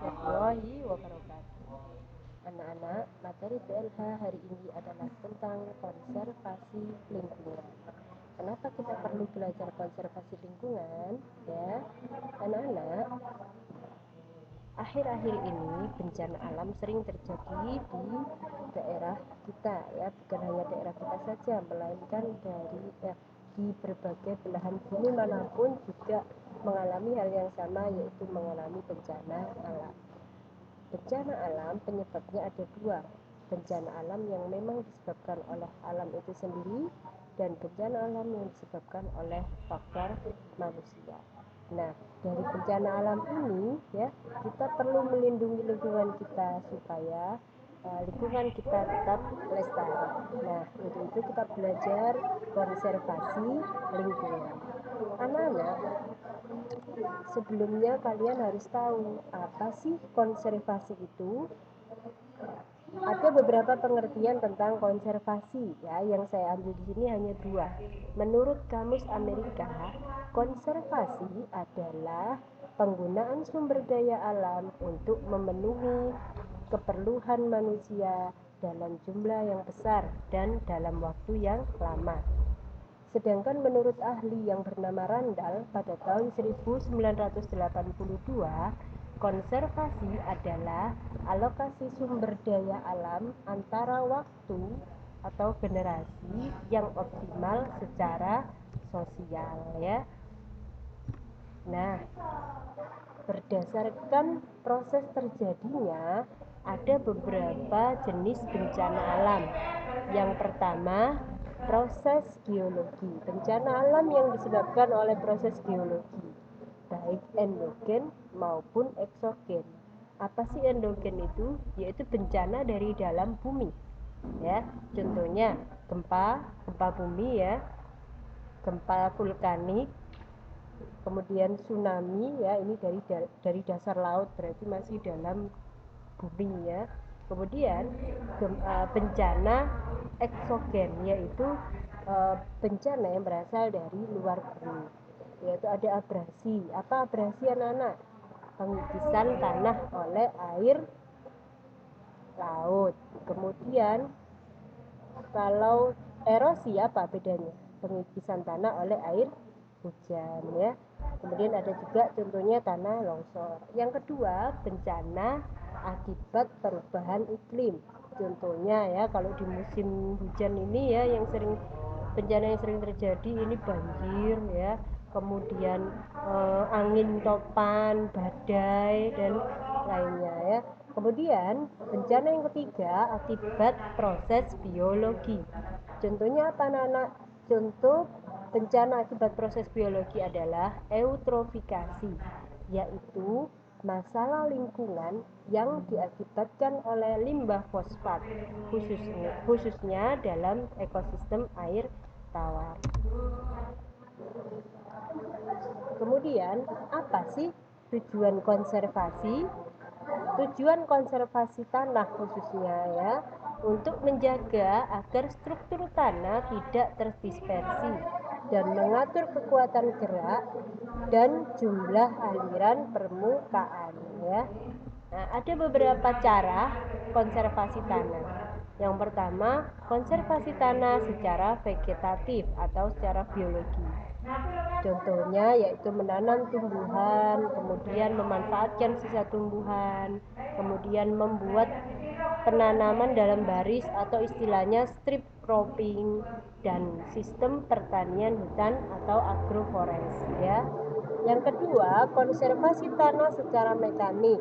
warahmatullahi wabarakatuh. Anak-anak, materi PLH hari ini adalah tentang konservasi lingkungan. Kenapa kita perlu belajar konservasi lingkungan? Ya, anak-anak, akhir-akhir ini bencana alam sering terjadi di daerah kita, ya, bukan hanya daerah kita saja, melainkan di berbagai belahan bumi manapun juga mengalami hal yang sama, yaitu mengalami bencana alam. Bencana alam penyebabnya ada dua, bencana alam yang memang disebabkan oleh alam itu sendiri dan bencana alam yang disebabkan oleh faktor manusia. Nah, dari bencana alam ini ya, kita perlu melindungi lingkungan kita supaya lingkungan kita tetap lestari. Nah, untuk itu kita belajar konservasi lingkungan. Anak-anak, sebelumnya kalian harus tahu apa sih konservasi itu. Ada beberapa pengertian tentang konservasi, ya, yang saya ambil di sini hanya dua. Menurut Kamus Amerika, konservasi adalah penggunaan sumber daya alam untuk memenuhi keperluan manusia dalam jumlah yang besar dan dalam waktu yang lama. Sedangkan menurut ahli yang bernama Randall pada tahun 1982, konservasi adalah alokasi sumber daya alam antara waktu atau generasi yang optimal secara sosial, ya. Nah, berdasarkan proses terjadinya ada beberapa jenis bencana alam. Yang pertama, proses geologi. Bencana alam yang disebabkan oleh proses geologi, baik endogen maupun eksogen. Apa sih endogen itu? Yaitu bencana dari dalam bumi. Ya, contohnya gempa bumi, ya, gempa vulkanik, kemudian tsunami, ya, ini dari dasar laut, berarti masih dalam bumi, ya. Kemudian bencana eksogen, yaitu bencana yang berasal dari luar bumi, yaitu ada abrasi. Apa abrasi, anak-anak? Pengikisan tanah oleh air laut. Kemudian kalau erosi, apa bedanya? Pengikisan tanah oleh air hujan, ya. Kemudian ada juga contohnya tanah longsor. Yang kedua, bencana akibat perubahan iklim. Contohnya, ya, kalau di musim hujan ini, ya, bencana yang sering terjadi ini banjir, ya. Kemudian angin topan, badai, dan lainnya, ya. Kemudian bencana yang ketiga akibat proses biologi. Contohnya apa, anak-anak? Contoh bencana akibat proses biologi adalah eutrofikasi, yaitu masalah lingkungan yang diakibatkan oleh limbah fosfat, khususnya dalam ekosistem air tawar. Kemudian, apa sih tujuan konservasi? Tujuan konservasi tanah khususnya, ya, untuk menjaga agar struktur tanah tidak terdispersi dan mengatur kekuatan gerak dan jumlah aliran permukaan, ya. Nah, ada beberapa cara konservasi tanah. Yang pertama, konservasi tanah secara vegetatif atau secara biologi. Contohnya yaitu menanam tumbuhan, kemudian memanfaatkan sisa tumbuhan, kemudian membuat penanaman dalam baris atau istilahnya strip cropping, dan sistem pertanian hutan atau agroforestry, ya. Yang kedua, konservasi tanah secara mekanik,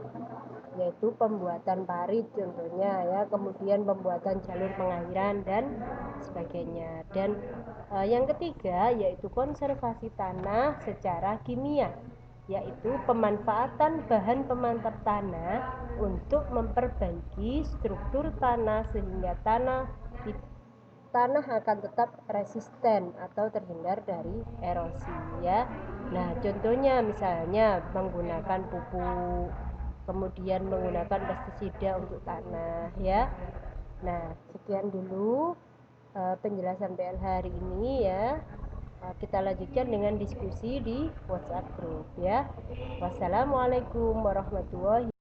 yaitu pembuatan parit contohnya, ya, kemudian pembuatan jalur pengairan dan sebagainya. Dan yang ketiga yaitu konservasi tanah secara kimia, yaitu pemanfaatan bahan pemantap tanah untuk memperbaiki struktur tanah sehingga tanah akan tetap resisten atau terhindar dari erosi, ya. Nah, contohnya misalnya menggunakan pupuk, kemudian menggunakan pestisida untuk tanah, ya. Nah, sekian dulu penjelasan PLH hari ini, ya. Kita lanjutkan dengan diskusi di WhatsApp group, ya. Wassalamualaikum warahmatullahi